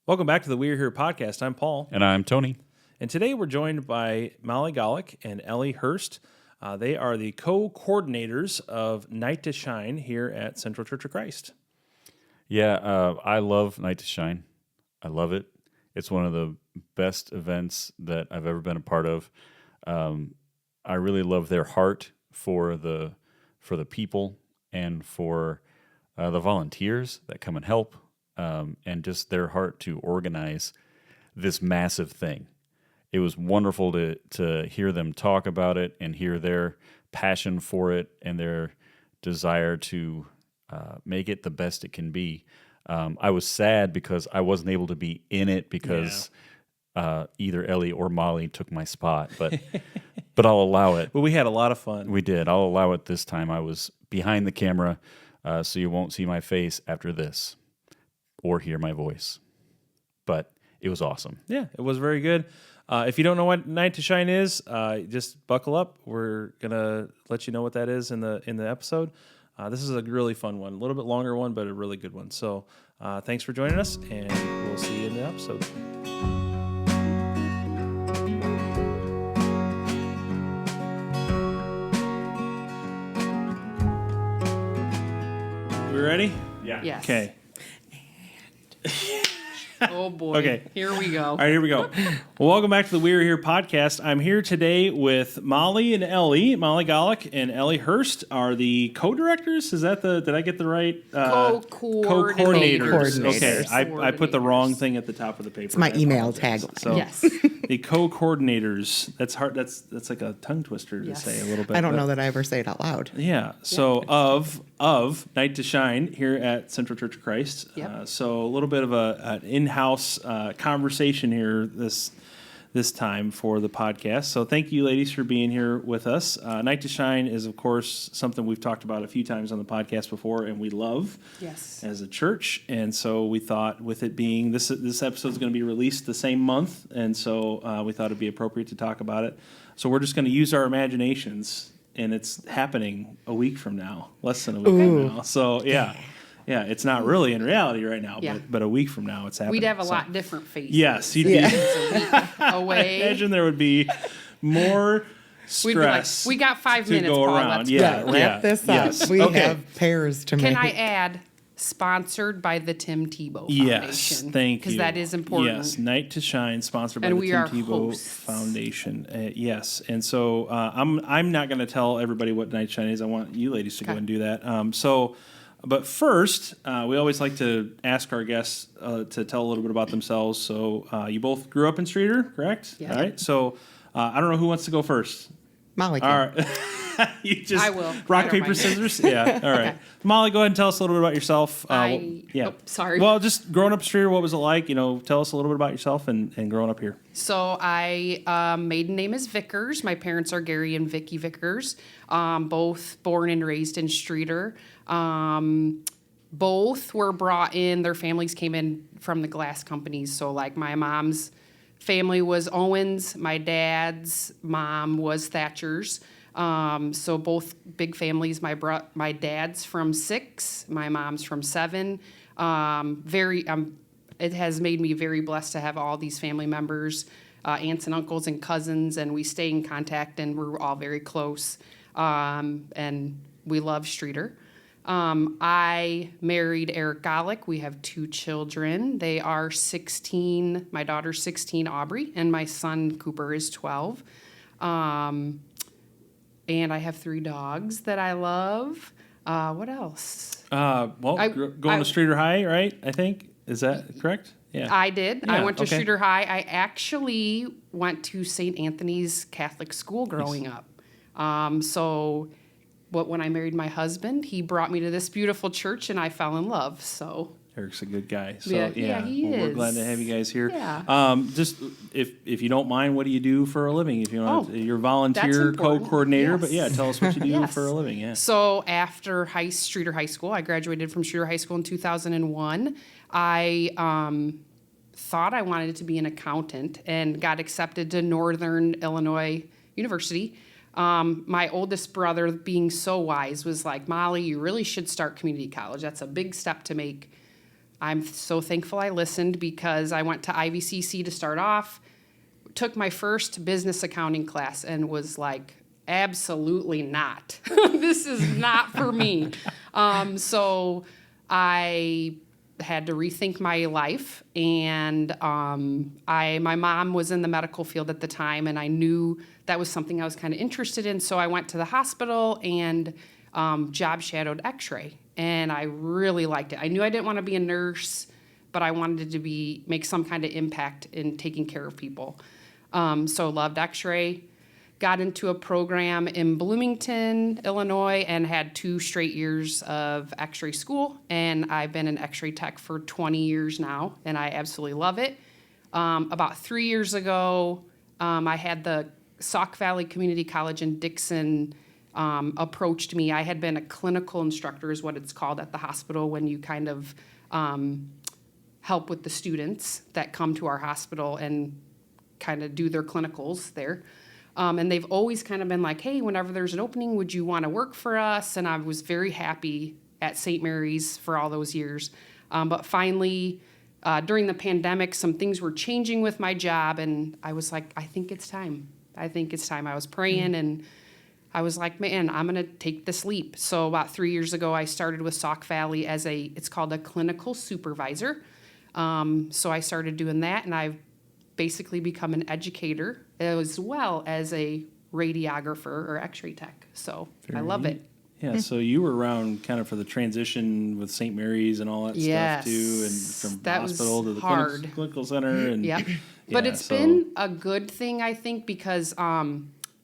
Welcome back to the We're Here podcast. I'm Paul. And I'm Tony. And today we're joined by Molly Gallick and Ellie Hurst. They are the co-coordinators of Night to Shine here at Central Church of Christ. Yeah, I love Night to Shine. I love it. It's one of the best events that I've ever been a part of. I really love their heart for the people and for the volunteers that come and help, and just their heart to organize this massive thing. It was wonderful to hear them talk about it and hear their passion for it and their desire to make it the best it can be. I was sad because I wasn't able to be in it because either Ellie or Molly took my spot, but I'll allow it. But we had a lot of fun. We did. I'll allow it this time. I was behind the camera, so you won't see my face after this or hear my voice. But it was awesome. Yeah, it was very good. If you don't know what Night to Shine is, just buckle up. We're gonna let you know what that is in the episode. This is a really fun one, a little bit longer one, but a really good one. So thanks for joining us, and we'll see you in the episode. We ready? Yeah. Yes. Okay. Oh boy. Okay. Here we go. All right, here we go. Well, welcome back to the We're Here podcast. I'm here today with Molly and Ellie. Molly Gallick and Ellie Hurst are the co-directors. Is that did I get the right? Co-coordinators. Okay, I put the wrong thing at the top of the paper. It's my email tagline. So Yes. the co-coordinators. That's hard. That's like a tongue twister to Yes. say a little bit. I don't know that I ever say it out loud. Yeah. So of Night to Shine here at Central Church of Christ. Yep. So a little bit of an in-house conversation here this time for the podcast. So thank you, ladies, for being here with us. Night to Shine is, of course, something we've talked about a few times on the podcast before, and we love as a church. And so we thought, with it being this episode is going to be released the same month, and so we thought it'd be appropriate to talk about it. So we're just going to use our imaginations. And it's happening a week from now, less than a week from now. So, yeah, it's not really in reality right now, but a week from now it's happening. We'd have a lot different faces. Yes, you'd be away. I imagine there would be more stress. We'd be like, we got 5 minutes, go Paul. around. Let's Wrap this up. Yes. We Okay. have pairs to make. Can I add, sponsored by the Tim Tebow Foundation? Yes, thank you. Because that is important. Yes, Night to Shine, sponsored by And the we Tim are Tebow hosts. Foundation. Yes, and so I'm not going to tell everybody what Night to Shine is. I want you ladies to go and do that. But first, we always like to ask our guests to tell a little bit about themselves. So you both grew up in Streator, correct? Yeah. All right. So I don't know who wants to go first. Molly? All right. You just I will. rock, I don't paper, mind. scissors? Yeah. All right. Okay. Molly, go ahead and tell us a little bit about yourself. Sorry. Well, just growing up Streator, what was it like? Tell us a little bit about yourself and growing up here. So maiden name is Vickers. My parents are Gary and Vicky Vickers, both born and raised in Streator. Both were brought in, their families came in from the glass companies. So like my mom's family was Owens, my dad's mom was Thatcher's. So both big families. My dad's from 6, my mom's from 7. It has made me very blessed to have all these family members, aunts and uncles and cousins, and we stay in contact, and we're all very close. And we love Streator. I married Eric Gallick. We have 2 children. They are 16. My daughter's 16, Aubrey, and my son Cooper is 12. And I have 3 dogs that I love. What else? Going to Streator High, right? I think. Is that correct? Yeah. I did. Yeah, I went to okay. Streator High. I actually went to St. Anthony's Catholic School growing up. When I married my husband, he brought me to this beautiful church, and I fell in love. So Eric's a good guy. So Yeah, he We're is. glad to have you guys here. Yeah. Just if you don't mind, what do you do for a living? If you want, you're a that's volunteer important. co-coordinator, Yes. but yeah, tell us what you do Yes. for a living. Yeah. So after Streator High School, I graduated from Streator High School in 2001. I thought I wanted to be an accountant and got accepted to Northern Illinois University. My oldest brother, being so wise, was like, Molly, you really should start community college. That's a big step to make. I'm so thankful I listened because I went to IVCC to start off, took my first business accounting class and was like, absolutely not. This is not for me. So I had to rethink my life, and my mom was in the medical field at the time, and I knew that was something I was kind of interested in. So I went to the hospital and job shadowed X-ray, and I really liked it. I knew I didn't want to be a nurse, but I wanted to make some kind of impact in taking care of people. So loved X-ray. Got into a program in Bloomington, Illinois, and had 2 straight years of X-ray school. And I've been an X-ray tech for 20 years now, and I absolutely love it. About 3 years ago, I had the Sauk Valley Community College in Dixon approached me. I had been a clinical instructor, is what it's called at the hospital, when you kind of help with the students that come to our hospital and kind of do their clinicals there. And they've always kind of been like, hey, whenever there's an opening, would you want to work for us? And I was very happy at St. Mary's for all those years. But finally, during the pandemic, some things were changing with my job, and I was like, I think it's time. I was praying, and I was like, man, I'm going to take this leap. So about 3 years ago, I started with Sauk Valley it's called a clinical supervisor. So I started doing that, and I've basically become an educator as well as a radiographer or X-ray tech. So I love it. Yeah, so you were around kind of for the transition with St. Mary's and all that Yes. stuff too, and from That hospital was to the hard. clinical center. And Yep. But yeah, it's so- been a good thing, I think, because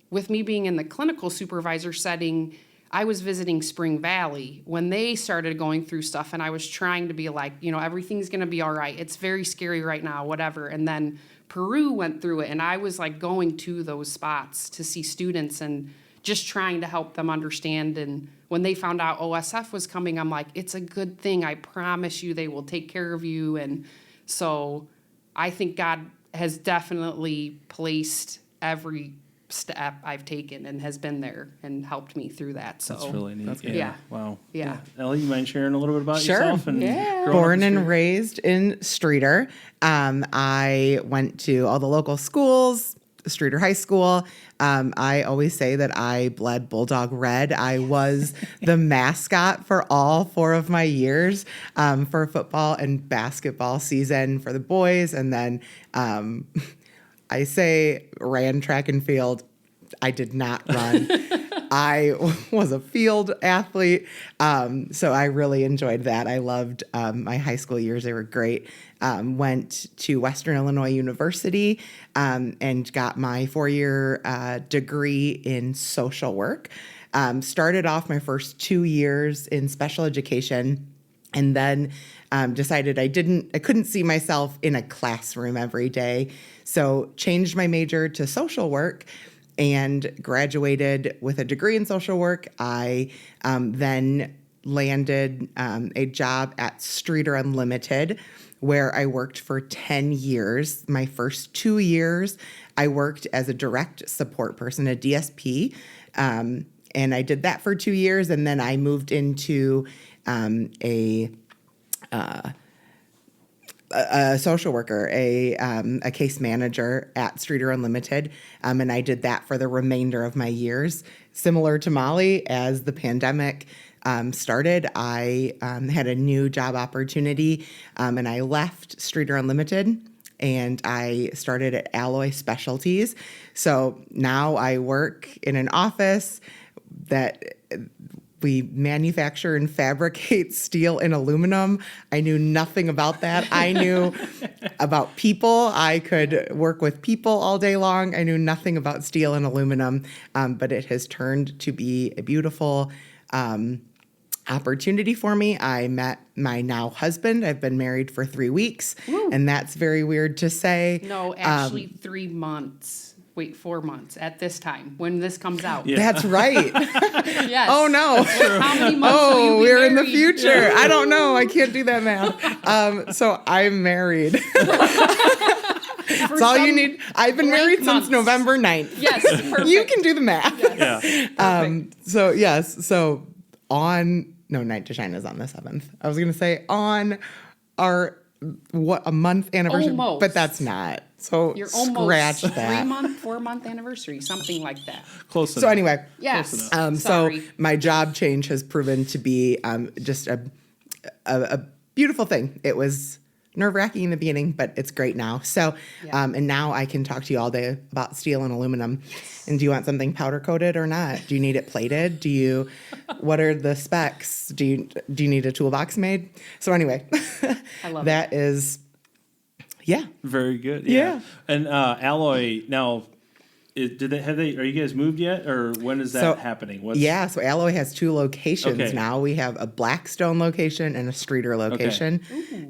with me being in the clinical supervisor setting, I was visiting Spring Valley when they started going through stuff, and I was trying to be like, everything's going to be all right. It's very scary right now, whatever. And then Peru went through it, and I was like going to those spots to see students and just trying to help them understand. And when they found out OSF was coming, I'm like, it's a good thing. I promise you they will take care of you. And so I think God has definitely placed every step I've taken and has been there and helped me through that. So That's really neat. Yeah. Wow. Yeah. Ellie, you mind sharing a little bit about Sure. yourself? And Yeah. growing up Born in and Streator? raised in Streator. I went to all the local schools, Streator High School. I always say that I bled Bulldog Red. I was the mascot for all 4 of my years for football and basketball season for the boys. And then I say ran track and field. I did not run. I was a field athlete, so I really enjoyed that. I loved my high school years. They were great. Went to Western Illinois University and got my 4-year degree in social work. Started off my first 2 years in special education, and then decided I couldn't see myself in a classroom every day. So changed my major to social work and graduated with a degree in social work. I then landed a job at Streator Unlimited, where I worked for 10 years. My first 2 years, I worked as a direct support person, a DSP, and I did that for 2 years, and then I moved into a social worker, a case manager at Streator Unlimited, and I did that for the remainder of my years. Similar to Molly, as the pandemic started, I had a new job opportunity, and I left Streator Unlimited, and I started at Alloy Specialties. So now I work in an office that we manufacture and fabricate steel and aluminum. I knew nothing about that. I knew about people. I could work with people all day long. I knew nothing about steel and aluminum, but it has turned to be a beautiful opportunity for me. I met my now husband. I've been married for 3 weeks, and that's very weird to say. No, actually 3 months. Wait, 4 months at this time when this comes out. Yeah. That's right. Yes. Oh, no. How many months will you be we're in the married? future. I don't know. I can't do that math. So I'm married. That's all you need. I've been married months. since November 9th. Yes, perfect. You can do the math. Yeah. So, yes. So Night to Shine is on the 7th. I was going to say on our a month anniversary, Almost. but that's not. So You're scratch almost that. 4-month anniversary, something like that. Close So enough. anyway, Yes. so Sorry. my job change has proven to be just a beautiful thing. It was nerve-wracking in the beginning, but it's great now. So, Yeah. and now I can talk to you all day about steel and aluminum. And do you want something powder coated or not? Do you need it plated? What are the specs? Do you need a toolbox made? So anyway, I love that is, yeah. Very good. Yeah. And Alloy now. Are you guys moved yet, or when is that happening? So Alloy has 2 locations Okay. now. We have a Blackstone location and a Streator location.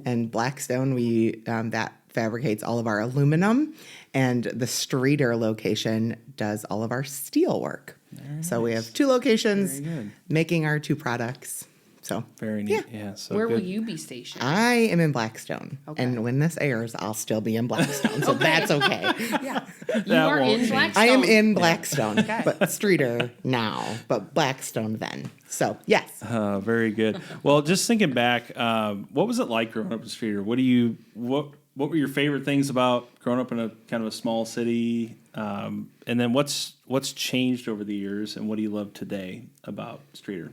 And Blackstone, we that fabricates all of our aluminum, and the Streator location does all of our steel work. So we have 2 locations Very good. making our 2 products. So Very neat. Yeah. So Where good. will you be stationed? I am in Blackstone, Okay. and when this airs, I'll still be in Blackstone. So that's okay. Yeah. You That are won't in change. Blackstone. I am in Blackstone, Okay. but Streator now, but Blackstone then. So yes. Very good. Well, just thinking back, what was it like growing up in Streator? What were your favorite things about growing up in a kind of a small city? And then what's changed over the years, and what do you love today about Streator?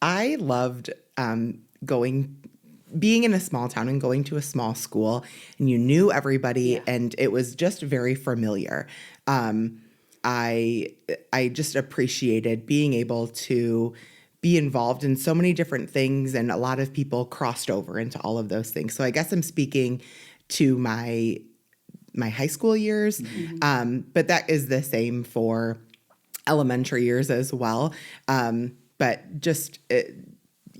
I loved being in a small town and going to a small school, and you knew everybody, and it was just very familiar. I just appreciated being able to be involved in so many different things, and a lot of people crossed over into all of those things. So I guess I'm speaking to my high school years, but that is the same for elementary years as well. But just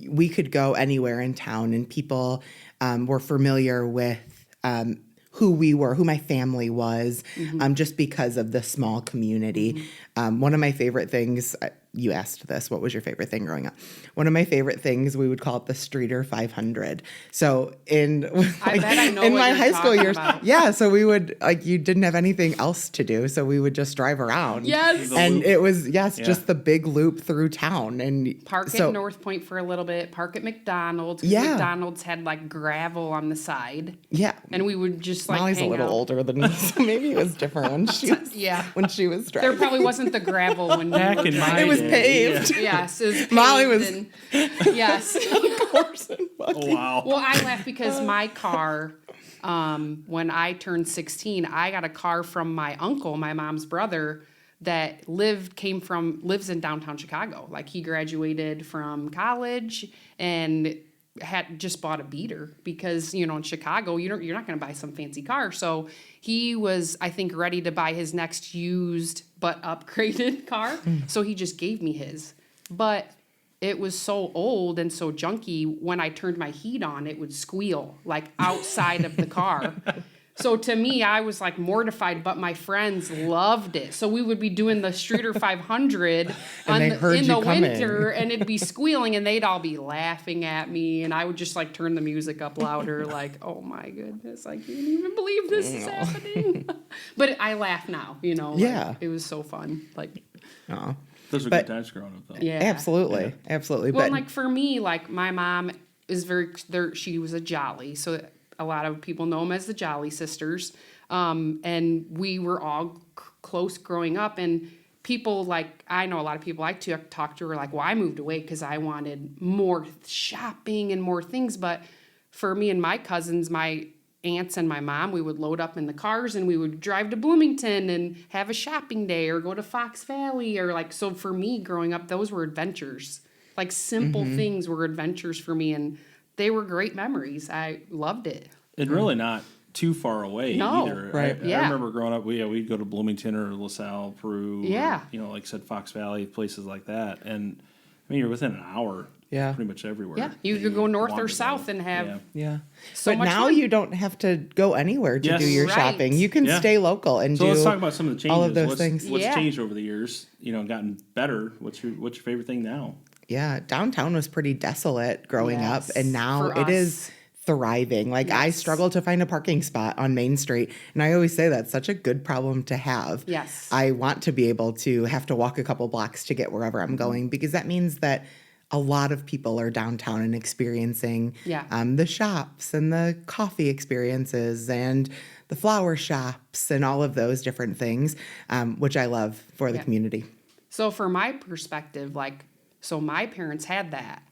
we could go anywhere in town, and people were familiar with who we were, who my family was, just because of the small community. One of my favorite things, you asked this, what was your favorite thing growing up? One of my favorite things, we would call it the Streator 500. So in bet I know in what my you're high school talking years, about. yeah, so we would, you didn't have anything else to do, so we would just drive around. Yes. The And loop. it was, Yeah. just the big loop through town. And Park so, at North Point for a little bit. Park at McDonald's. 'Cause Yeah. McDonald's had like gravel on the side, yeah. and we would just like Molly's a hang little out. older than me, so maybe it was different when she was, Yeah. when she was There driving. probably wasn't the gravel when we Back were in my driving. It was day, paved. Yes, it was paved. Molly was- and- yes. Horse and buggy. Oh wow. Well, I laugh because my car, when I turned 16, I got a car from my uncle, my mom's brother, that lives in downtown Chicago. Like he graduated from college and had just bought a beater because, in Chicago, you're not going to buy some fancy car. So he was, I think, ready to buy his next used but upgraded car. So he just gave me his. But it was so old and so junky, when I turned my heat on, it would squeal like outside of the car. So to me, I was like mortified, but my friends loved it. So we would be doing the Streator 500 And they heard in you the coming. winter, and it'd be squealing, and they'd all be laughing at me, and I would just like turn the music up louder, like, oh my goodness, I can't even believe this is happening. But I laugh now, like, Yeah. it was so fun. Like, Aw. Those were But- good times growing up, though. yeah. Absolutely. Absolutely. Well, But like for me, like my mom is she was a Jolly, so a lot of people know them as the Jolly Sisters, and we were all close growing up. And people I know a lot of people I talked to were like, well, I moved away because I wanted more shopping and more things. But for me and my cousins, my aunts and my mom, we would load up in the cars and we would drive to Bloomington and have a shopping day or go to Fox Valley so for me growing up, those were adventures. Like simple things were adventures for me, and they were great memories. I loved it. And really not too far away No. either. Right. I remember growing up, we'd go to Bloomington or LaSalle, Peru. Yeah. Or, like I said, Fox Valley, places like that. And I mean, you're within an hour. Yeah. Pretty much everywhere. Yeah, you that could go north wanted or to south go. and have Yeah. yeah. so but much now fun. you don't have to go anywhere to Yes. do your Right. shopping. You can Yeah. stay local and So do let's talk about some of the changes. all of those what's, things. What's Yeah. changed over the years? Gotten better. What's your favorite thing now? Yeah, downtown was pretty desolate growing Yes, up, and now for it us. is thriving. Like I Yes. struggle to find a parking spot on Main Street, and I always say that's such a good problem to have. Yes. I want to be able to have to walk a couple blocks to get wherever I'm going, because that means that a lot of people are downtown and experiencing Yeah. the shops and the coffee experiences and the flower shops and all of those different things, which I love for the Yeah. community. So for my perspective, like, so my parents had that,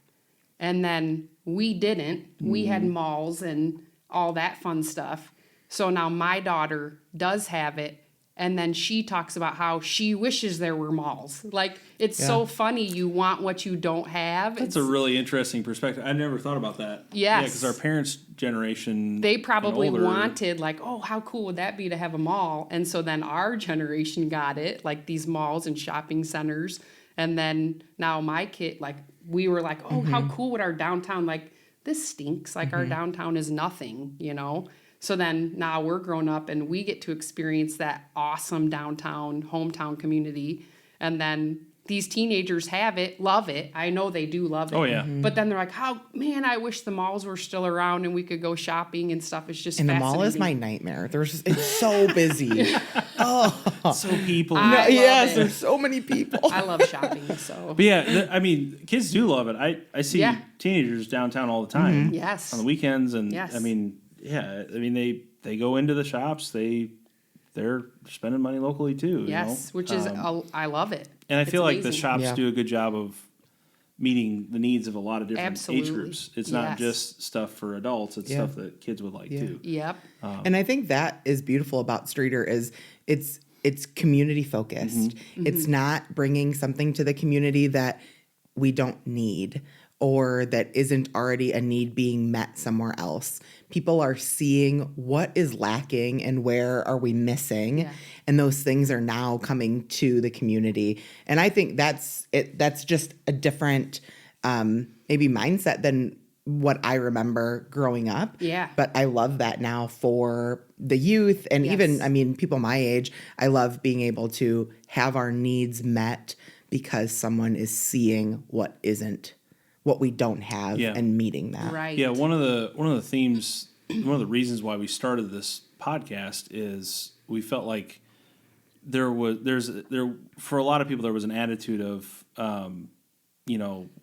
and then we didn't. We had malls and all that fun stuff. So now my daughter does have it, and then she talks about how she wishes there were malls. Like, it's so funny. You want what you don't have. That's a really interesting perspective. I never thought about that. Yes. Yeah, because our parents' generation, They probably and older, wanted, like, oh, how cool would that be to have a mall? And so then our generation got it, like these malls and shopping centers. And then now my kid, like, we were like, oh, how cool would our downtown, like, this stinks. Like, our downtown is nothing, you know? So then now we're grown up and we get to experience that awesome downtown, hometown community. And then these teenagers have it, love it. I know they do love it. Oh, yeah. But then they're like, "How man, I wish the malls were still around and we could go shopping and stuff." It's just And the mall is my fascinating. nightmare. It's so busy. So people. I love Yes, it. there's so many people. I love shopping, so But yeah, I mean, kids do love it. I see Yeah. teenagers downtown all the time. yes. On the weekends, and Yes. I mean, yeah, I mean they go into the shops. They're spending money locally too. Yes, you know? which is I love it. And I It's feel like the amazing. shops Yeah. do a good job of meeting the needs of a lot of different age Absolutely. groups. It's not Yes. just stuff for adults. It's Yeah. stuff that kids would like too. Yep. And I think that is beautiful about Streator is it's community focused. It's not bringing something to the community that we don't need or that isn't already a need being met somewhere else. People are seeing what is lacking and where are we missing, Yeah. and those things are now coming to the community. And I think that's it. That's just a different maybe mindset than what I remember growing up. Yeah. But I love that now for the youth and even, Yes. I mean, people my age. I love being able to have our needs met because someone is seeing what we don't have Yeah. and meeting that. Right. Yeah, one of the themes, one of the reasons why we started this podcast is we felt like there for a lot of people there was an attitude of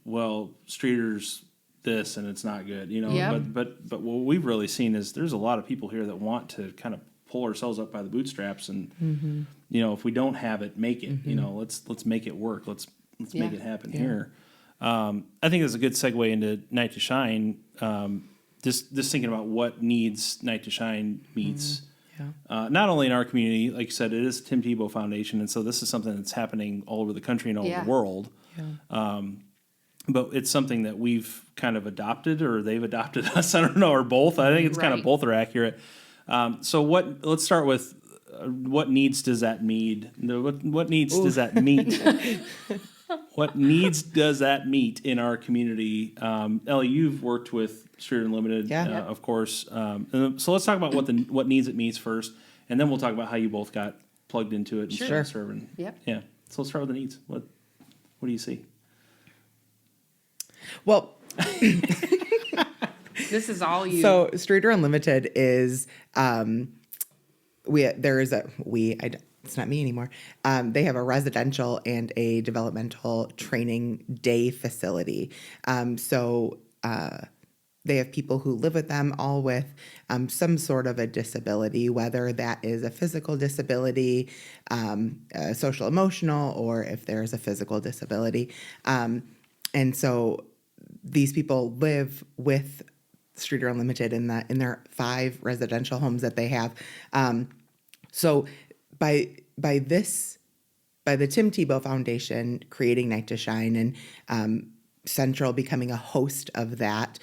well, Streator's this and it's not good, Yep. but what we've really seen is there's a lot of people here that want to kind of pull ourselves up by the bootstraps and if we don't have it, make it. Let's make it work. Let's make Yeah. it happen here. I think it's a good segue into Night to Shine. Just thinking about what needs Night to Shine meets. Not only in our community, like you said, it is Tim Tebow Foundation, and so this is something that's happening all over the country and all over Yeah. the world. But it's something that we've kind of adopted, or they've adopted us. I don't know, or both. I think it's kind of Right. both are accurate. So let's start with what needs does that meet? What needs does that meet? What needs does that meet in our community? Ellie, you've worked with Streator Unlimited, Yeah. of course. So let's talk about what needs it meets first, and then we'll talk about how you both got plugged into it and Sure. started serving. Yep. Yeah. So let's start with the needs. What do you see? Well, This is all you. so Streator Unlimited is it's not me anymore. They have a residential and a developmental training day facility. They have people who live with them, all with some sort of a disability, whether that is a physical disability, a social emotional, or if there's a physical disability. And so these people live with Streator Unlimited in their 5 residential homes that they have. So by the Tim Tebow Foundation creating Night to Shine and Central becoming a host of that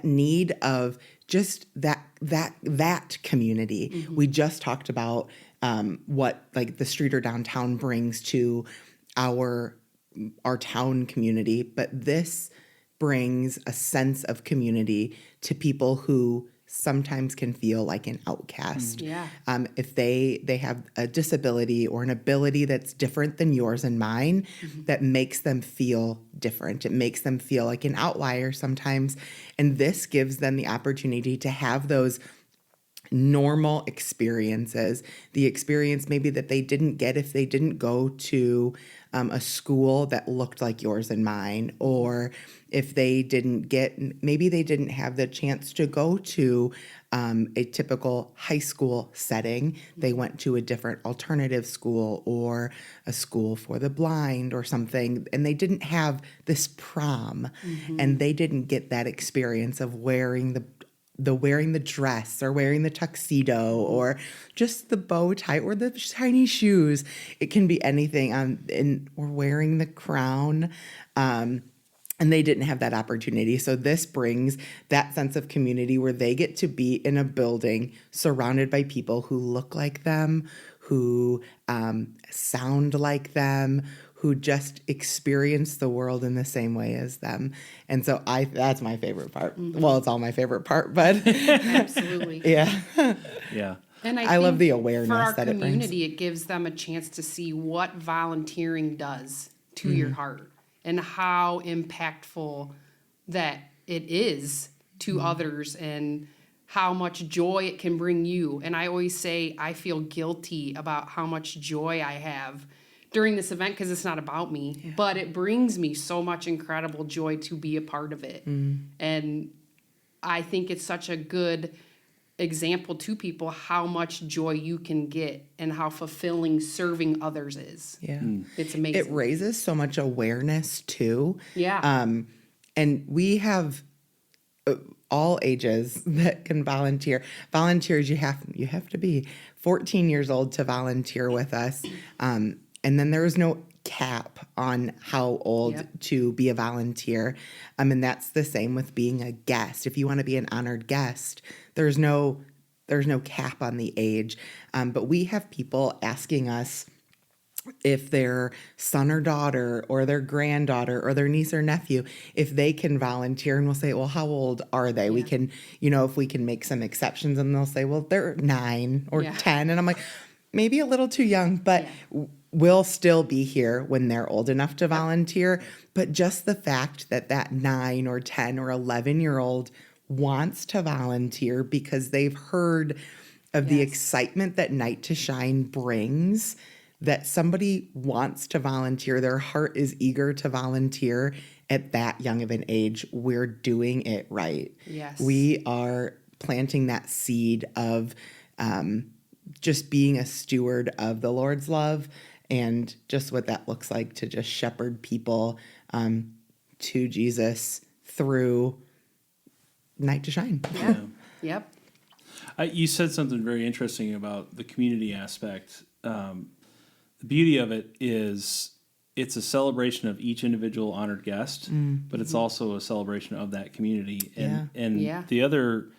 need of just that community. We just talked about what like the Streator downtown brings to our town community, but this brings a sense of community to people who sometimes can feel like an outcast. Yeah. If they have a disability or an ability that's different than yours and mine, that makes them feel different. It makes them feel like an outlier sometimes. And this gives them the opportunity to have those normal experiences, the experience maybe that they didn't get if they didn't go to a school that looked like yours and mine, or if they didn't get, maybe they didn't have the chance to go to a typical high school setting. They went to a different alternative school or a school for the blind or something, and they didn't have this prom, and they didn't get that experience of wearing the dress or wearing the tuxedo or just the bow tie or the shiny shoes. It can be anything. Or wearing the crown. And they didn't have that opportunity. So this brings that sense of community where they get to be in a building surrounded by people who look like them, who sound like them, who just experience the world in the same way as them. And so that's my favorite part. Well, it's all my favorite part, but Absolutely. yeah. Yeah. And I love the awareness for our that it brings. community, it gives them a chance to see what volunteering does to your heart and how impactful that it is to others and how much joy it can bring you. And I always say I feel guilty about how much joy I have during this event because it's not about me, but it brings me so much incredible joy to be a part of it. And I think it's such a good example to people how much joy you can get and how fulfilling serving others is. Yeah. It's amazing. It raises so much awareness too. Yeah. And we have all ages that can volunteer. Volunteers, you have to be 14 years old to volunteer with us. And then there is no cap on how old to be a volunteer. And that's the same with being a guest. If you want to be an honored guest, there's no cap on the age. But we have people asking us if their son or daughter or their granddaughter or their niece or nephew, if they can volunteer, and we'll say, well, how old are they? We can, if we can make some exceptions, and they'll say, well, they're 9 or 10. And I'm like, maybe a little too young, but we'll still be here when they're old enough to volunteer. But just the fact that 9 or 10 or 11-year-old wants to volunteer because they've heard of the excitement that Night to Shine brings, that somebody wants to volunteer, their heart is eager to volunteer at that young of an age, we're doing it right. Yes. We are planting that seed of just being a steward of the Lord's love and just what that looks like to just shepherd people to Jesus through Night to Shine. Yeah. Yep. You said something very interesting about the community aspect. The beauty of it is it's a celebration of each individual honored guest, but it's also a celebration of that community. And the other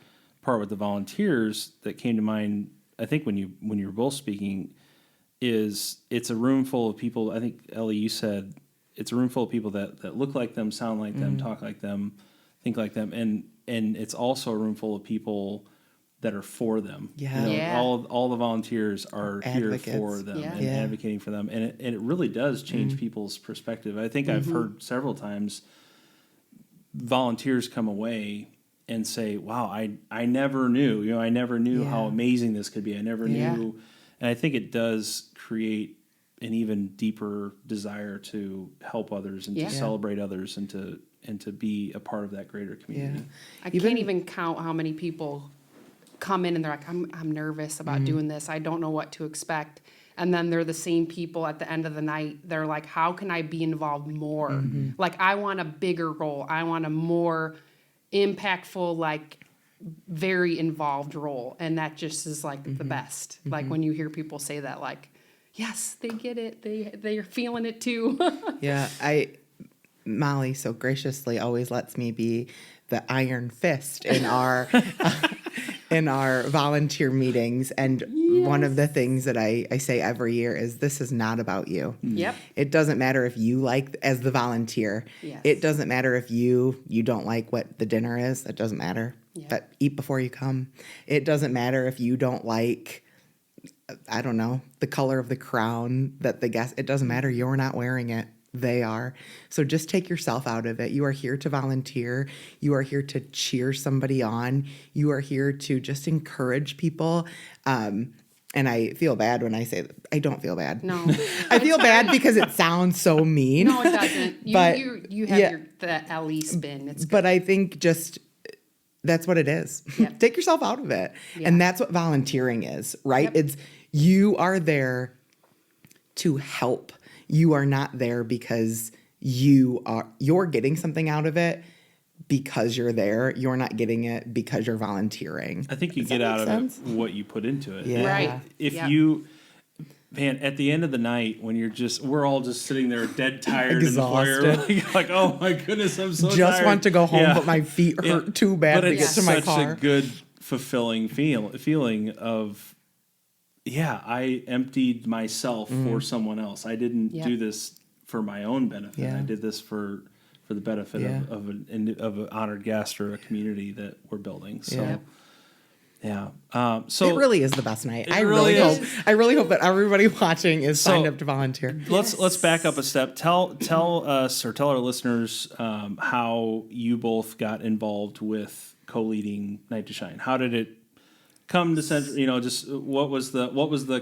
part with the volunteers that came to mind, I think when you were both speaking, is it's a room full of people. I think, Ellie, you said it's a room full of people that look like them, sound like them, talk like them, think like them, and it's also a room full of people that are for them. All the volunteers are Advocates. here for them and advocating for them, and it really does change people's perspective. I think I've heard several times volunteers come away and say, "Wow, I never knew. I never knew how amazing this could be. I never knew." And I think it does create an even deeper desire to help others and to celebrate others and to be a part of that greater community. I can't even count how many people come in and they're like, I'm nervous about doing this. I don't know what to expect. And then they're the same people at the end of the night. They're like, how can I be involved more? Like, I want a bigger role. I want a more impactful, like, very involved role. And that just is like the best. Like when you hear people say that, like, yes, they get it. They're feeling it too. Molly so graciously always lets me be the iron fist in our in our volunteer meetings. And one of the things that I say every year is, this is not about you. Yep. It doesn't matter if you like, as the volunteer, it doesn't matter if you don't like what the dinner is. It doesn't matter. But eat before you come. It doesn't matter if you don't like, I don't know, the color of the crown that the guest, it doesn't matter. You're not wearing it. they are. So just take yourself out of it. You are here to volunteer. You are here to cheer somebody on. You are here to just encourage people. And I feel bad when I say that. I don't feel bad. No. I feel bad because it sounds so mean. No, it doesn't. You have the Ellie spin. It's good. But I think just that's what it is. Yep. Take yourself out of it. Yeah. And that's what volunteering is, right? Yep. It's you are there to help. You are not there because you're getting something out of it because you're there. You're not getting it because you're volunteering. I think you Does get that out make of sense? it what you put into it. Yeah. Right. If Yep. you, man, at the end of the night, when we're all just sitting there dead tired in the foyer, Exhausted. like, oh my goodness, I'm so Just tired. want to go home, Yeah. but my feet hurt Yeah. too bad But to it's get to my such car. a good, fulfilling feeling of, yeah, I emptied myself for someone else. I didn't Yep. do this for my own benefit. Yeah. I did this for the benefit Yeah. of an honored guest or a community that we're building. So, Yeah. So it really is the best night. It I really really is. hope. I really hope that everybody watching is So- signed up to volunteer. let's back up a step. Tell us or tell our listeners how you both got involved with co-leading Night to Shine. How did it come to Central? Just what was the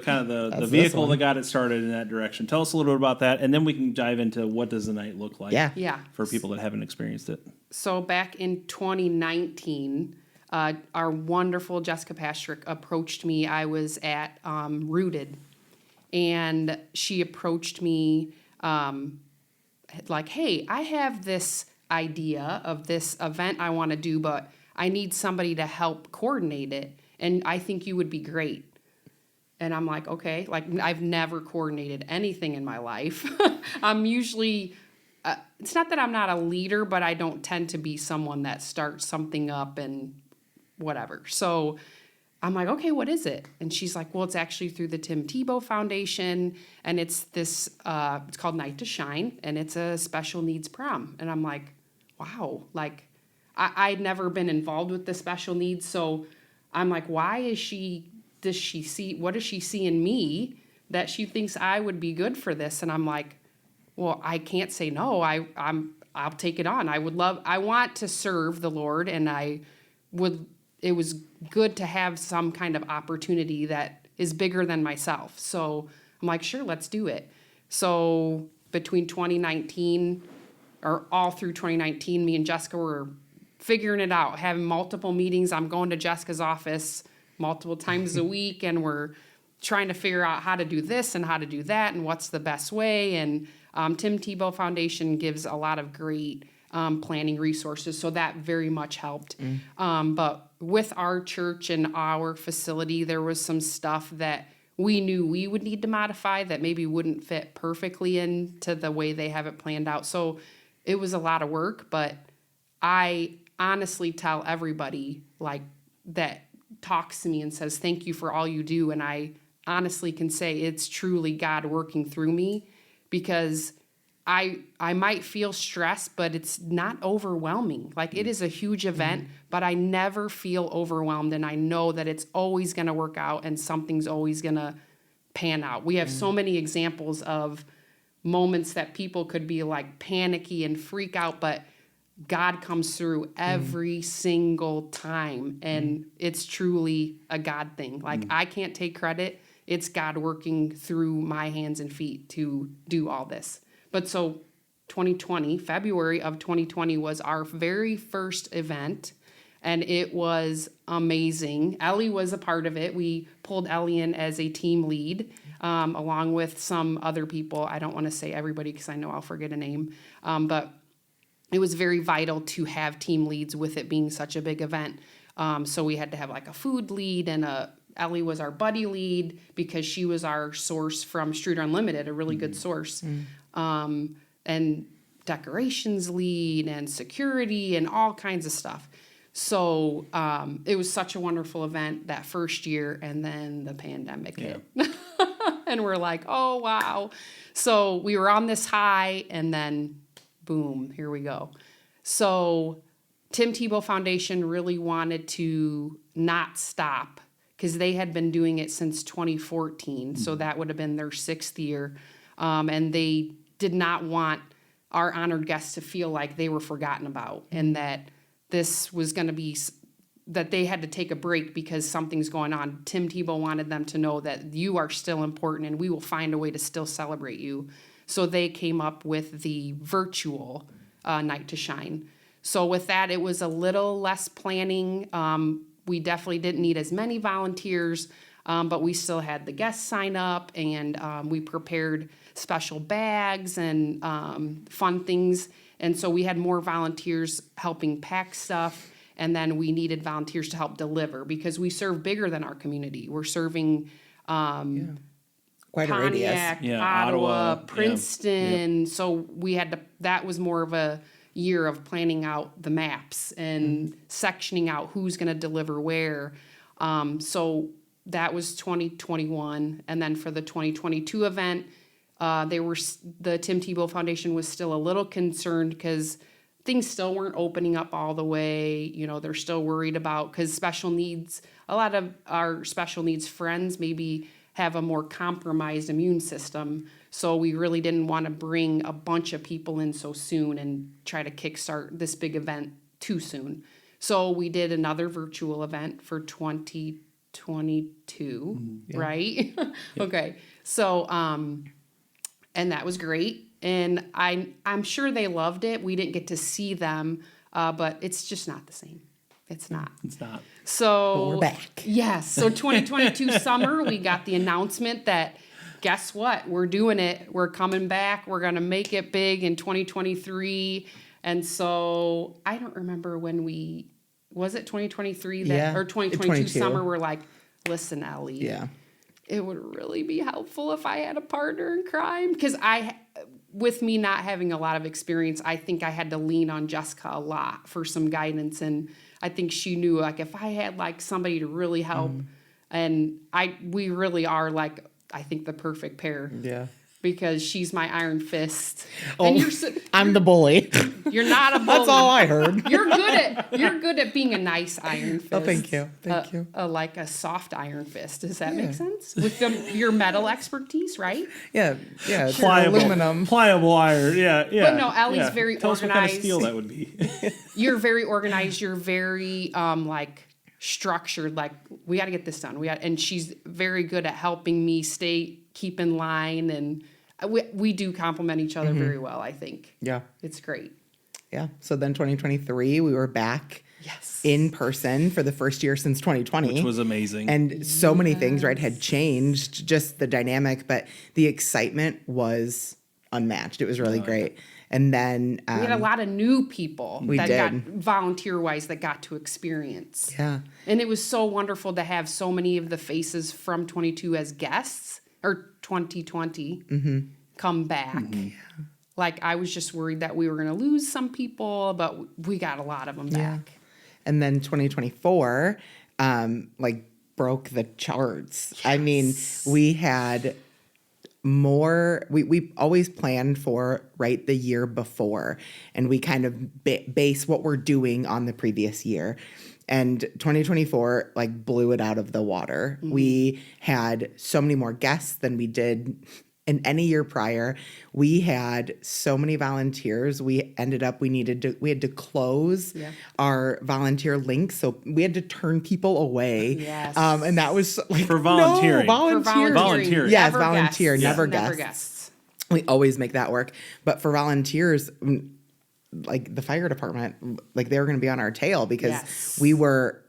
kind of the That's vehicle this that one. got it started in that direction? Tell us a little bit about that, and then we can dive into what does the night look like. Yeah. Yeah. For people that haven't experienced it. So back in 2019, our wonderful Jessica Pastrick approached me. I was at Rooted, and she approached me like, hey, I have this idea of this event I want to do, but I need somebody to help coordinate it, and I think you would be great. And I'm like, okay, like I've never coordinated anything in my life. I'm usually, it's not that I'm not a leader, but I don't tend to be someone that starts something up and whatever. So I'm like, okay, what is it? And she's like, well, it's actually through the Tim Tebow Foundation, and it's this, it's called Night to Shine, and it's a special needs prom. And I'm like, wow, like I'd never been involved with the special needs, so I'm like, why does she see, what does she see in me that she thinks I would be good for this? And I'm like, well, I can't say no. I'll take it on. I want to serve the Lord, and it was good to have some kind of opportunity that is bigger than myself. So I'm like, sure, let's do it. So between 2019, or all through 2019, me and Jessica were figuring it out, having multiple meetings. I'm going to Jessica's office multiple times a week, and we're trying to figure out how to do this and how to do that and what's the best way. And Tim Tebow Foundation gives a lot of great planning resources, so that very much helped. But with our church and our facility, there was some stuff that we knew we would need to modify that maybe wouldn't fit perfectly into the way they have it planned out. So it was a lot of work, but I honestly tell everybody like that talks to me and says, thank you for all you do. And I honestly can say it's truly God working through me, because I might feel stressed, but it's not overwhelming. Like it is a huge event, but I never feel overwhelmed. And I know that it's always going to work out and something's always going to pan out. We have so many examples of moments that people could be like panicky and freak out, but God comes through every single time, and it's truly a God thing. Like I can't take credit. It's God working through my hands and feet to do all this. But so 2020, February of 2020 was our very first event, and it was amazing. Ellie was a part of it. We pulled Ellie in as a team lead, along with some other people. I don't want to say everybody because I know I'll forget a name, but it was very vital to have team leads with it being such a big event. So we had to have like a food lead, and Ellie was our buddy lead because she was our source from Streator Unlimited, a really good source. And decorations lead and security and all kinds of stuff. So it was such a wonderful event that first year, and then the pandemic hit. And we're like, oh, wow. So we were on this high, and then boom, here we go. So Tim Tebow Foundation really wanted to not stop because they had been doing it since 2014. So that would have been their 6th year. And they did not want our honored guests to feel like they were forgotten about, and that this was going to be, that they had to take a break because something's going on. Tim Tebow wanted them to know that you are still important and we will find a way to still celebrate you. So they came up with the virtual Night to Shine. So with that, it was a little less planning. We definitely didn't need as many volunteers, but we still had the guests sign up, and we prepared special bags and fun things. And so we had more volunteers helping pack stuff, and then we needed volunteers to help deliver because we serve bigger than our community. We're serving Quite a radius. Pontiac, Yeah, Ottawa, Ottawa, Princeton. So we had to, that was more of a year of planning out the maps and sectioning out who's going to deliver where. So that was 2021. And then for the 2022 event, the Tim Tebow Foundation was still a little concerned because things still weren't opening up all the way. You know, they're still worried about, because special needs, a lot of our special needs friends maybe have a more compromised immune system. So we really didn't want to bring a bunch of people in so soon and try to kickstart this big event too soon. So we did another virtual event for 2022, right? Okay. So, and that was great. And I'm sure they loved it. We didn't get to see them, but it's just not the same. It's not. It's not. So But we're back. Yes. So 2022 summer, we got the announcement that, guess what? We're doing it. We're coming back. We're going to make it big in 2023. And so I don't remember when was it 2023 Yeah, or 2022 22. summer? We're like, listen, Ellie. Yeah. It would really be helpful if I had a partner in crime, because with me not having a lot of experience, I think I had to lean on Jessica a lot for some guidance, and I think she knew, like, if I had like somebody to really help, and we really are, like, I think the perfect pair. Yeah. Because she's my iron fist, Oh, and I'm the bully. you're not a bully. That's all I heard. You're good at being a nice iron fist. Oh, thank you. Thank you. Like a soft iron fist. Does that make sense? With your metal expertise, right? Yeah. Yeah. It's Pliable iron. Yeah. But no, Ellie's very Tell us what kind of organized. steel that would be. You're very organized. You're very like structured. Like, we got to get this done. And she's very good at helping me keep in line, and we do complement each other very well, I think. Yeah. It's great. Yeah. So then 2023, we were back Yes. in person for the first year since 2020. Which was amazing. And so many things, right, had changed, just the dynamic, but the excitement was unmatched. It was really great. And then We had a lot of new people we that did. got volunteer-wise that got to experience. Yeah. And it was so wonderful to have so many of the faces from 22 as guests, or 2020, come back. Like, I was just worried that we were going to lose some people, but we got a lot of them back. And then 2024, broke the charts. I mean, we had more, we always planned for the year before, and we kind of base what we're doing on the previous year. And 2024 blew it out of the water. We had so many more guests than we did in any year prior. We had so many volunteers. We ended up, we had to close our volunteer links. So we had to turn people away. Yes. And that was For volunteering. No, For Volunteering. Yes, Never volunteer, guests. never Never guests. guests. We always make that work. But for volunteers, the fire department, they were going to be on our tail because Yes. we were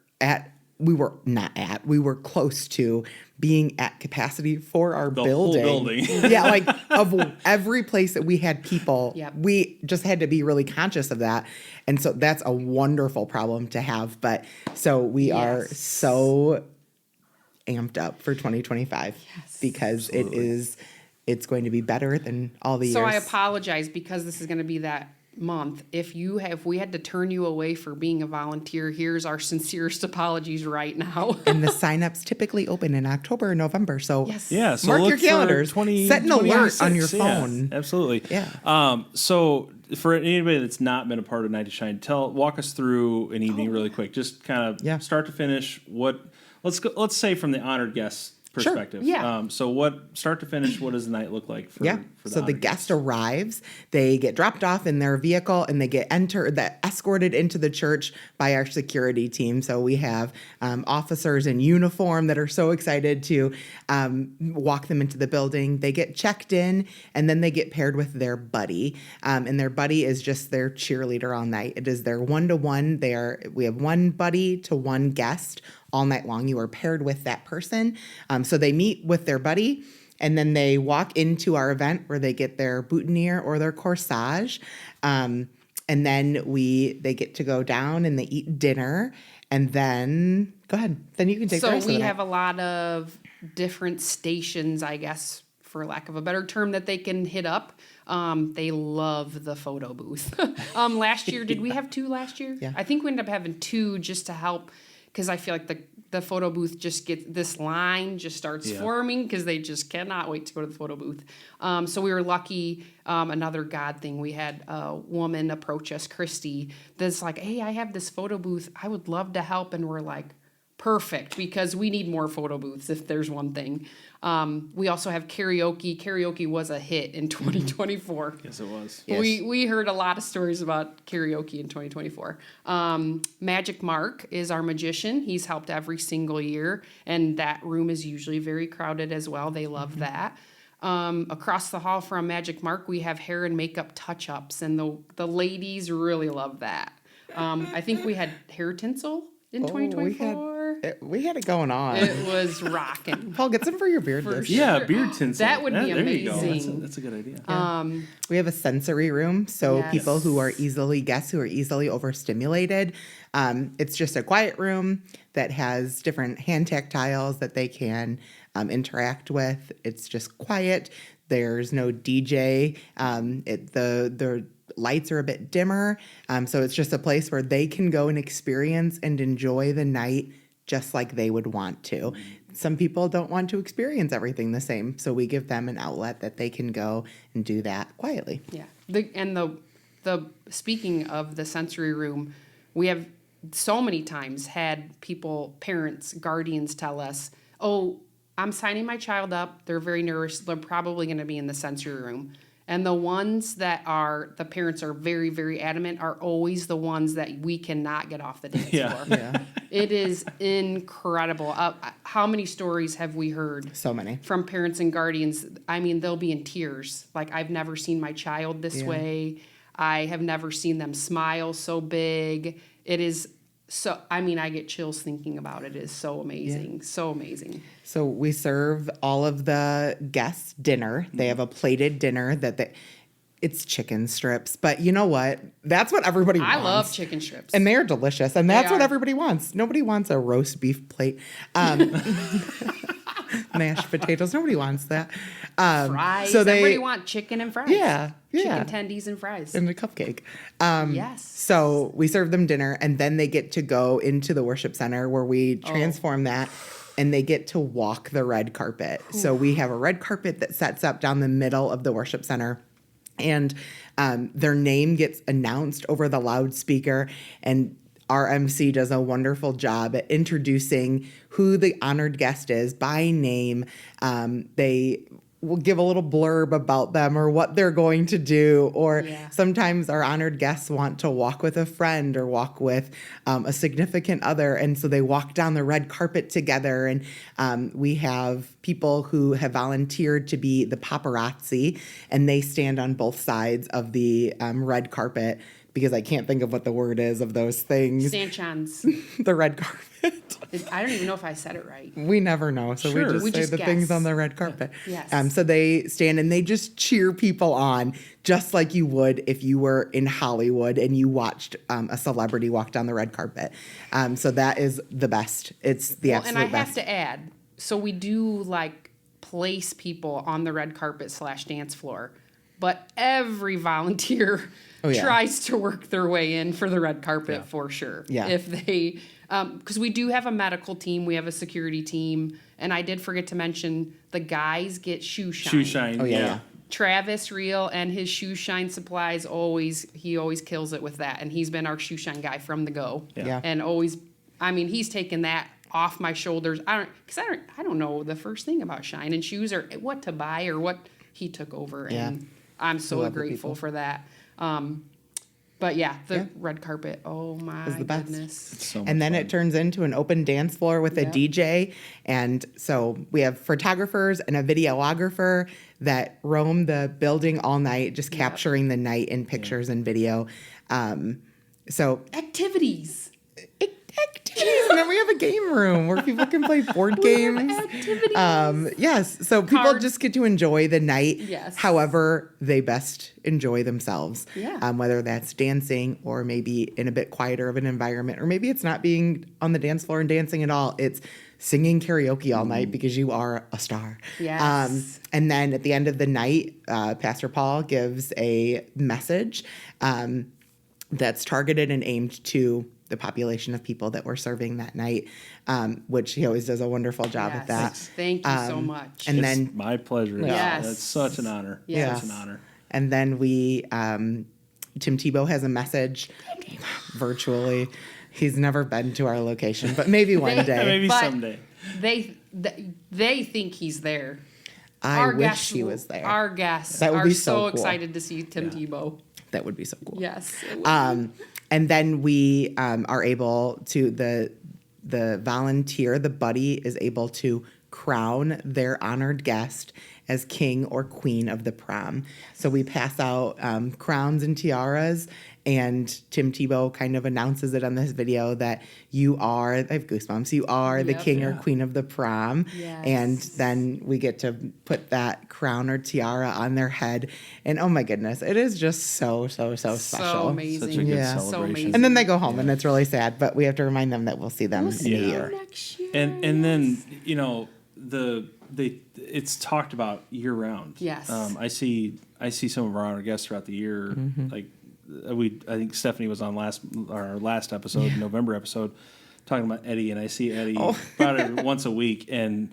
close to being at capacity for our The building. whole building. Yeah, of every place that we had people, Yep. we just had to be really conscious of that. And so that's a wonderful problem to have. But so we are Yes. so amped up for 2025 because it's going to be better than all the years. So I apologize, because this is going to be that month. If we had to turn you away for being a volunteer, here's our sincerest apologies right now. And the signups typically open in October or November. So Yes. Yeah, so mark look your calendars. For 20, Set an alert 2026. on your Yeah, phone. absolutely. Yeah. So for anybody that's not been a part of Night to Shine, walk us through an evening really quick. Just kind of Yeah. start to finish. Let's say from the honored guests perspective. Yeah. So what, start to finish, what does the night look like for, for So the honored guest arrives, they get dropped off in their vehicle, and they get escorted into the church by our security team. So we have officers in uniform that are so excited to walk them into the building. They get checked in, and then they get paired with their buddy. And their buddy is just their cheerleader all night. It is their one-to-one. We have one buddy to one guest all night long. You are paired with that person. So they meet with their buddy, and then they walk into our event where they get their boutonniere or their corsage. And then they get to go down and they eat dinner. And then, go ahead. Then you can take the So rest of the we night. have a lot of different stations, I guess, for lack of a better term, that they can hit up. They love the photo booth. Last year, did we have 2 last year? Yeah. I think we ended up having 2 just to help, because I feel like the photo booth just gets, this line just starts forming because they just cannot wait to go to the photo booth. So we were lucky. Another God thing, we had a woman approach us, Christy, that's like, hey, I have this photo booth. I would love to help. And we're like, perfect, because we need more photo booths if there's one thing. We also have karaoke. Karaoke was a hit in 2024. Yes, it was. Yes. We heard a lot of stories about karaoke in 2024. Magic Mark is our magician. He's helped every single year, and that room is usually very crowded as well. They love that. Across the hall from Magic Mark, we have hair and makeup touch-ups, and the ladies really love that. I think we had hair tinsel in 2024. We had it going on. It was rocking. Paul, get some for your beard. this year. Yeah, beard tinsel. That would be There you go. amazing. That's a good idea. We have a sensory room, so Yes. people who are guests who are easily overstimulated. It's just a quiet room that has different hand tactiles that they can interact with. It's just quiet. There's no DJ. The lights are a bit dimmer, so it's just a place where they can go and experience and enjoy the night just like they would want to. Some people don't want to experience everything the same, so we give them an outlet that they can go and do that quietly. Yeah. The speaking of the sensory room, we have so many times had parents, guardians tell us, "Oh, I'm signing my child up. They're very nervous. They're probably going to be in the sensory room." And the ones that the parents are very, very adamant are always the ones that we cannot get off the dance floor. Yeah, It is incredible. How many stories have we heard? so many. From parents and guardians. I mean, they'll be in tears. Like, I've never seen my child this way. I have never seen them smile so big. It is so, I mean, I get chills thinking about it. It is so amazing. So amazing. So we serve all of the guests dinner. They have a plated dinner it's chicken strips, but you know what? That's what everybody wants. I love chicken strips. And they're delicious, and that's what are. everybody wants. Nobody wants a roast beef plate. Mashed potatoes. Nobody wants that. Fries. So Everybody want chicken and fries. Yeah. Chicken tendies and fries. And a cupcake. Yes. So we serve them dinner, and then they get to go into the worship center where we transform that, and they get to walk the red carpet. So we have a red carpet that sets up down the middle of the worship center, and their name gets announced over the loudspeaker, and our MC does a wonderful job at introducing who the honored guest is by name. They will give a little blurb about them or what they're going to do. Or sometimes our honored guests want to walk with a friend or walk with a significant other. And so they walk down the red carpet together. And we have people who have volunteered to be the paparazzi, and they stand on both sides of the red carpet, because I can't think of what the word is of those things. Stanchions. The red carpet. I don't even know if I said it right. We never know, so Sure. we We say just the things guess. on the red carpet. Yes. So they stand and they just cheer people on, just like you would if you were in Hollywood and you watched a celebrity walk down the red carpet. So that is the best. It's the absolute And I best. have to add, so we do like place people on the red carpet / dance floor, but every volunteer tries to work their way in for the red carpet for sure. Yeah. If they, because we do have a medical team, we have a security team, and I did forget to mention the guys get shoe shine. Shoe shine. Oh, yeah. Travis Reel and his shoe shine supplies he always kills it with that, and he's been our shoe shine guy from the go. Yeah. And always, I mean, he's taken that off my shoulders. I don't know the first thing about Shine and shoes or what to buy or what he took over. Yeah. And I'm so love the grateful people. for that. But yeah, the red carpet, oh my Is the best. goodness. So much And then fun. it turns into an open dance floor with a Yep. DJ. And so we have photographers and a videographer that roam the building all night, just capturing the night in pictures and video. So Activities. activities. And then we have a game room where people can play board games. Activities. Yes. So people Cards. just get to enjoy the night Yes. however they best enjoy themselves. Yeah. Whether that's dancing or maybe in a bit quieter of an environment, or maybe it's not being on the dance floor and dancing at all. It's singing karaoke all night because you are a star. Yes. And then at the end of the night, Pastor Paul gives a message that's targeted and aimed to the population of people that we're serving that night, which he always does a wonderful job at that. Thank you so much. And It's then my pleasure. Yes. That's such an honor. Yes. Such an honor. And then we, Tim Tebow has a message virtually. He's never been to our location, but maybe one day. Maybe But- someday. They think he's there. I wish he was there. Our guests That would are be so so cool. excited to see Tim Tebow. That would be so cool. Yes. And then we are able to the volunteer, the buddy is able to crown their honored guest as king or queen of the prom. So we pass out crowns and tiaras, and Tim Tebow kind of announces it on this video that you are, I have goosebumps, you are the Yep. king or queen of the prom. Yes. And then we get to put that crown or tiara on their head. And oh my goodness, it is just so special. So amazing. Such a good Yeah. So celebration. amazing. And then they go home, and it's really sad. But we have to remind them that we'll see them in a year. Next year. And then it's talked about year round. Yes. I see some of our honored guests throughout the year. Like I think Stephanie was on our last episode, November episode, talking about Eddie, and I see Eddie about once a week, and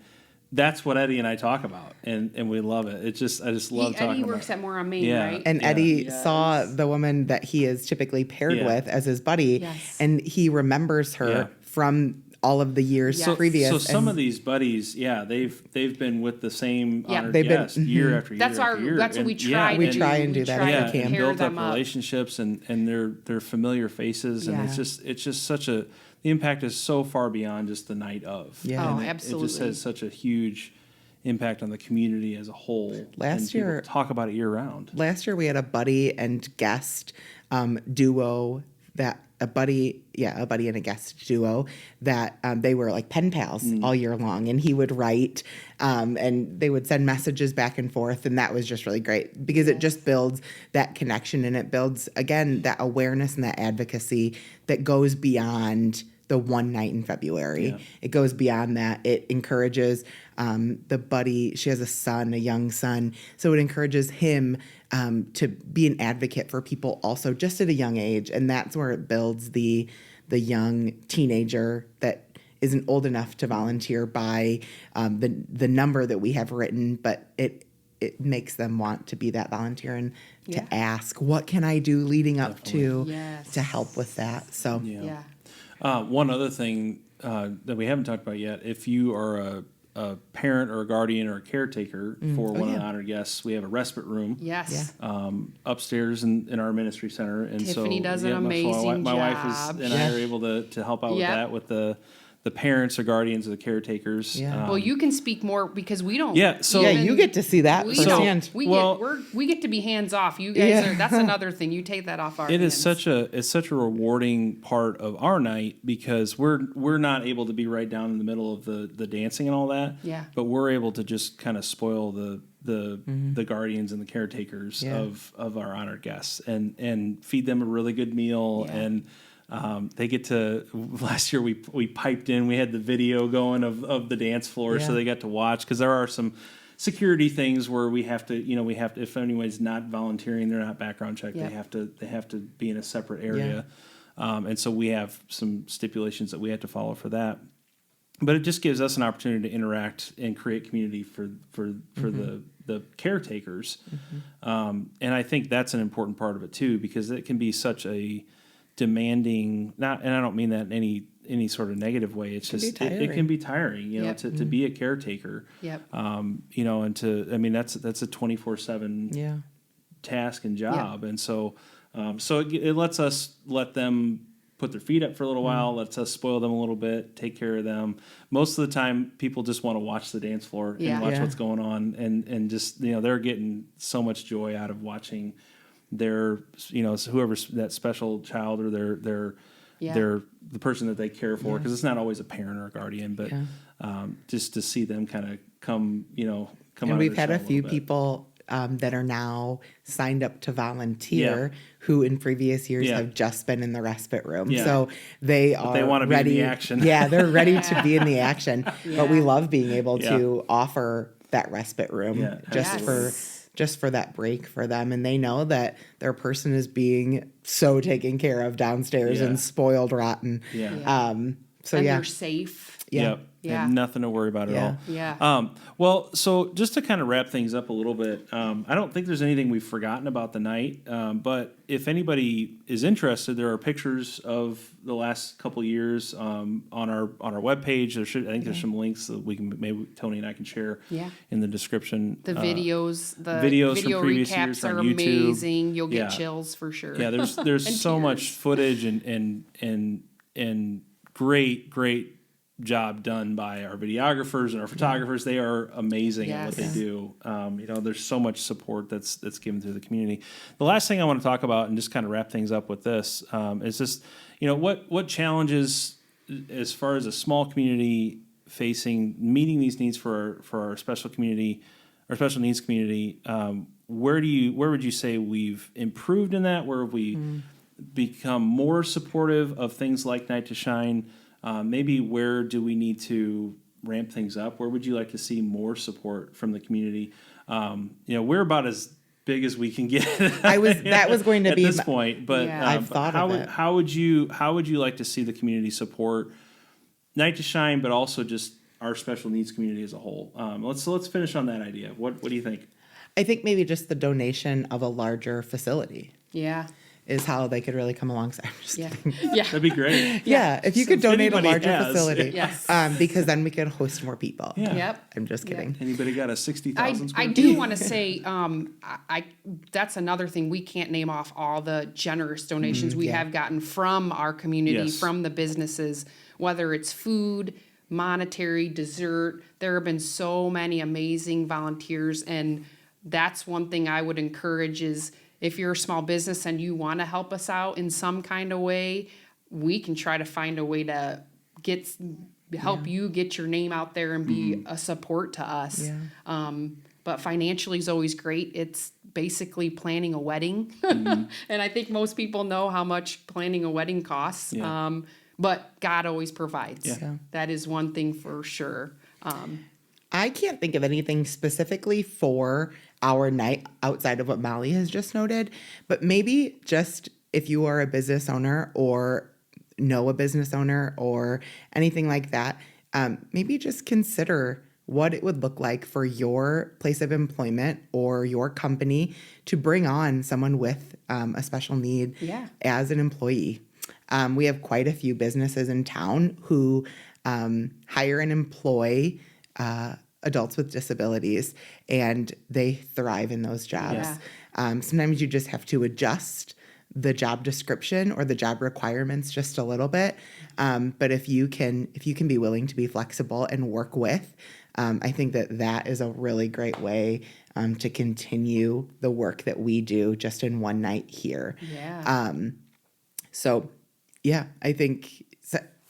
that's what Eddie and I talk about, and we love it. I just love talking Eddie about. works at More on Main, Yeah. right? And Yeah. Eddie Yes. saw the woman that he is typically paired Yeah. with as his buddy, Yes. and he remembers her Yeah. from all of the years Yes. previous. So some and of these buddies, they've been with the same Yeah. honored They've been- guest year after year That's after year. that's what we And, try. We to do. try and do that if we yeah, can. and pair build up them up. relationships and they're familiar faces, and Yeah. it's just such a the impact is so far beyond just the night of. Yeah. And Oh, it absolutely. just has such a huge impact on the community as a whole. Last and people year- talk about it year round. Last year we had a buddy and guest duo that a buddy and a guest duo that they were like pen pals all year long, and he would write and they would send messages back and forth, and that was just really great because it just builds that connection, and it builds again that awareness and that advocacy that goes beyond the one night in February. Yeah. It goes beyond that. It encourages the buddy. She has a young son. So it encourages him to be an advocate for people also just at a young age. And that's where it builds the young teenager that isn't old enough to volunteer by the number that we have written, but it makes them want to be that volunteer and Yeah. to ask, what can I do leading up to Yes. help with that? So Yeah. One other thing that we haven't talked about yet, if you are a parent or a guardian or a caretaker for one of the honored guests, we have a respite room Yes. upstairs in our ministry center. And Tiffany so, does an so amazing my wife job. and I are able to help out with Yep. that with the parents or guardians of the caretakers. Yeah. Well, you can speak more because we don't. Yeah, so- yeah, even- you get to see that we firsthand. we get to be hands off. You guys Yeah. are. That's another thing. You take that off our. It is hands. such a rewarding part of our night because we're not able to be right down in the middle of the dancing and all that. Yeah. But we're able to just kind of spoil the guardians and the caretakers Yeah. of our honored guests and feed them a really good meal Yeah. and they get to. Last year we piped in. We had the video going of the dance floor, so Yeah. they got to watch because there are some security things where we have to if anyone's not volunteering, they're not background checked. Yeah. They have to be in a separate area, and so we have some stipulations that we have to follow for that. But it just gives us an opportunity to interact and create community for the caretakers, and I think that's an important part of it too because it can be such a demanding and I don't mean that in any sort of negative way. It's It just can be it can be tiring, Yep. to be a caretaker. Yep. And that's a 24/7 Yeah. task and job, and so it lets us let them put their feet up for a little while, lets us spoil them a little bit, take care of them. Most of the time, people just want to watch the dance floor Yeah. and watch Yeah. what's going on, and just they're getting so much joy out of watching their whoever's that special child or their Yeah. the person that they care for, because it's not always a parent or a guardian, but just to see them kind of come out And of we've their had a shell few little bit. people that are now signed up to volunteer who in previous years Yeah. have just been in the respite room. Yeah. So they are they wanna be in ready. the action. Yeah, they're ready to be in the action. But we Yeah. love being able Yeah. to offer that respite room Yeah, just for that break for them. And they know that their person is being so taken care of downstairs Yeah. and spoiled rotten. Yeah. So and yeah. they're safe. Yeah. Yep. Yeah. And nothing to worry about at Yeah. all. Yeah. Well, so just to kind of wrap things up a little bit, I don't think there's anything we've forgotten about the night. But if anybody is interested, there are pictures of the last couple years on our webpage. I think there's some links that we can maybe Tony and I can share Yeah. in the description. The videos, the videos from video previous years recaps on are YouTube. amazing. You'll get Yeah. chills for sure. Yeah, there's And so much tears. footage and great job done by our videographers and our photographers. They are amazing at what they Yes. do. There's so much support that's given through the community. The last thing I want to talk about and just kind of wrap things up with this is just what challenges as far as a small community facing meeting these needs for our special community, our special needs community. Where would you say we've improved in that? Where have we become more supportive of things like Night to Shine? Maybe where do we need to ramp things up? Where would you like to see more support from the community? We're about as big as we can get. That was going to at be this point, but Yeah. I've thought of it. how would you like to see the community support Night to Shine, but also just our special needs community as a whole? Let's finish on that idea. What do you think? I think maybe just the donation of a larger facility Yeah. is how they could really come alongside. I'm just Yeah. kidding. Yeah. That'd be great. Yeah, if you could If donate a anybody larger has. facility, Yes. because then we could host more people. Yeah. Yep. I'm just kidding. Anybody got a 60,000 square I feet? do want to say, that's another thing. We can't name off all the generous donations we have gotten from our community, Yes. from the businesses, whether it's food, monetary, dessert. There have been so many amazing volunteers, and that's one thing I would encourage is if you're a small business and you want to help us out in some kind of way, we can try to find a way to help you get your name out there and be a support to us. Yeah. But financially is always great. It's basically planning a wedding. And I think most people know how much planning a wedding costs. Yeah. But God always provides. Yeah. That is one thing for sure. I can't think of anything specifically for our night outside of what Molly has just noted, but maybe just if you are a business owner or know a business owner or anything like that, maybe just consider what it would look like for your place of employment or your company to bring on someone with a special need as an employee. We have quite a few businesses in town who hire and employ adults with disabilities, and they thrive in those jobs. Sometimes you just have to adjust the job description or the job requirements just a little bit. But if you can be willing to be flexible and work with, I think that is a really great way to continue the work that we do just in one night here. So, yeah, I think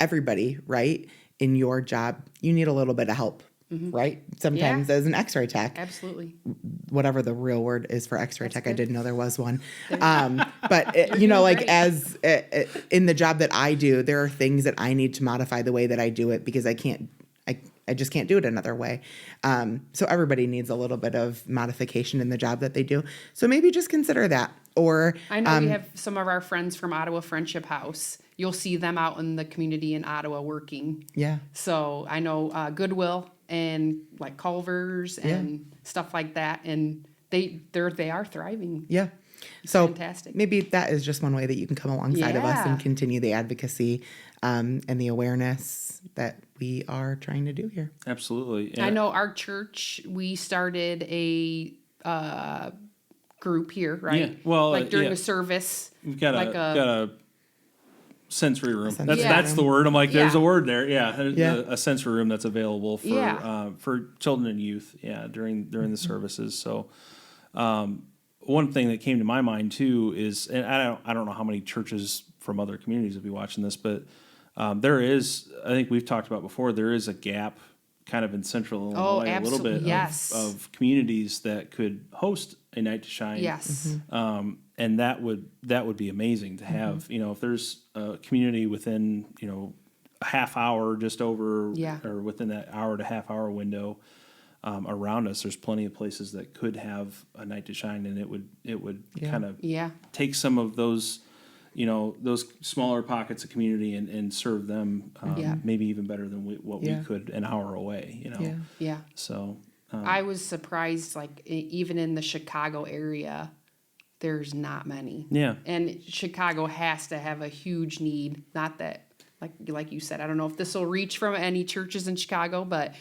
everybody, right, in your job, you need a little bit of help, right? Sometimes as an X-ray tech, Absolutely. whatever the real word is for X-ray tech, I good. didn't know there was one. But like great. as in the job that I do, there are things that I need to modify the way that I do it because I just can't do it another way. So everybody needs a little bit of modification in the job that they do. So maybe just consider that. Or I know we have some of our friends from Ottawa Friendship House. You'll see them out in the community in Ottawa working. yeah. So I know Goodwill and like Culver's and stuff like that, and they are thriving. Yeah. So Fantastic. maybe that is just one way that you can come alongside of us and Yeah. continue the advocacy and the awareness that we are trying to do here. Absolutely. I know our church, we started a group here, right? Yeah, well, like during yeah. the service. We've got like a sensory room. sensory That's the room. word. I'm like, there's Yeah. a word there. Yeah, there's Yeah. a sensory room that's available Yeah. for children and youth. Yeah, during the services. So, one thing that came to my mind too is, and I don't know how many churches from other communities will be watching this, but there is, I think we've talked about before, there is a gap kind of in central Illinois, a little absolutely. bit Yes. of communities that could host a Night to Shine. Yes. And that would be amazing to have. If there's a community within a half hour, just over, Yeah. or within that hour to half hour window around us, there's plenty of places that could have a Night to Shine, and it would kind of Yeah. take some of those those smaller pockets of community and serve them Yeah. maybe even better than what Yeah. we could an hour away. Yeah. Yeah. So I was surprised, like even in the Chicago area, there's not many. yeah. And Chicago has to have a huge need. Not that, like you said, I don't know if this will reach from any churches in Chicago, but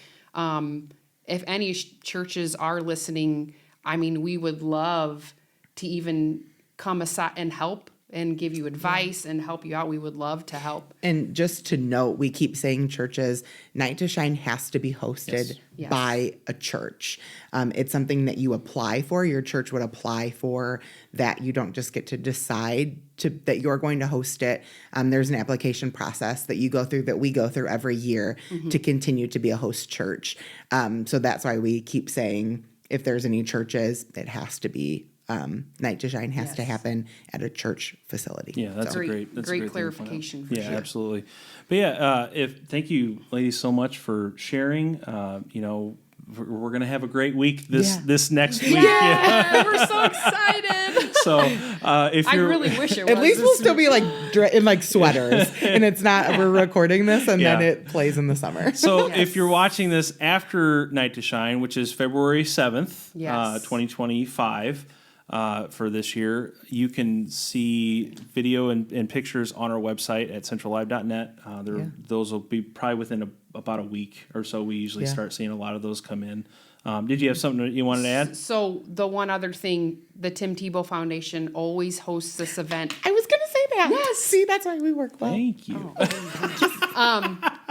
if any churches are listening, I mean, we would love to even come aside and help and give you advice and help you out. We would love to help. And just to note, we keep saying churches, Night to Shine has to be hosted Yes. by a church. It's something that you apply for. Your church would apply for that. You don't just get to decide that you're going to host it. There's an application process that you go through, that we go through every year to continue to be a host church. So that's why we keep saying, if there's any churches, it has to be Night to Shine has to Yes. happen at a church facility. Yeah, that's Great- a great great thing to point out. clarification for Yeah, sure. absolutely. But yeah, thank you, ladies, so much for sharing. We're gonna have a great week this next week. Yeah, we're so excited. So if I you're really wish it was. At least we'll this still be like in like sweaters, and it's not. We're recording this, and then Yeah. it plays in the summer. So Yes. if you're watching this after Night to Shine, which is February 7th, Yes. 2025, for this year, you can see video and pictures on our website at centrallive.net. Those will be probably within about a week or so. We usually Yeah. start seeing a lot of those come in. Did you have something that you wanted to add? So the one other thing, the Tim Tebow Foundation always hosts this event I was gonna say that. Yes. See, that's why we work well. Thank you.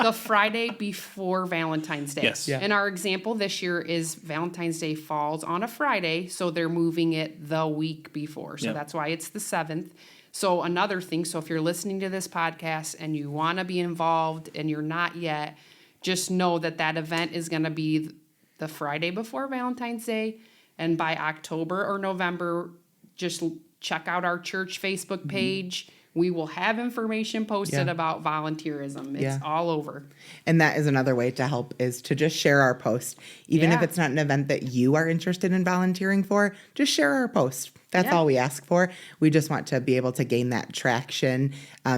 the Friday before Valentine's Day. Yes. Yeah. And our example this year is Valentine's Day falls on a Friday, so they're moving it the week before. So Yep. that's why it's the 7th. So another thing, so if you're listening to this podcast and you want to be involved and you're not yet, just know that that event is going to be the Friday before Valentine's Day. And by October or November, just check out our church Facebook page. We will have information posted Yeah. about volunteerism. It's Yeah. all over. And that is another way to help, is to just share our post. Even if Yeah. it's not an event that you are interested in volunteering for, just share our post. That's Yeah. all we ask for. We just want to be able to gain that traction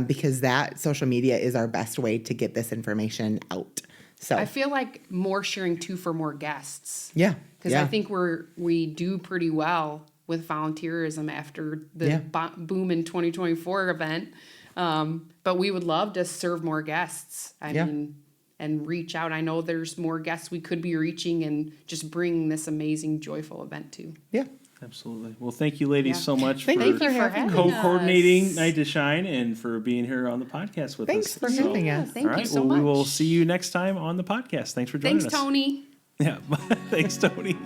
because that social media is our best way to get this information out. So I feel like more sharing too for more guests. yeah, Because yeah. I think we do pretty well with volunteerism after the Yeah. boom in 2024 event. But we would love to serve more guests. I Yeah. mean, and reach out. I know there's more guests we could be reaching and just bring this amazing, joyful event to. Yeah. Absolutely. Well, thank you, ladies, Yeah. so much Thank for you for having co-coordinating us. Night to Shine and for being here on the podcast with Thanks us. for having us. Thank All right. you so well, much. we will see you next time on the podcast. Thanks for joining Thanks, us. Tony. Yeah. Thanks, Tony.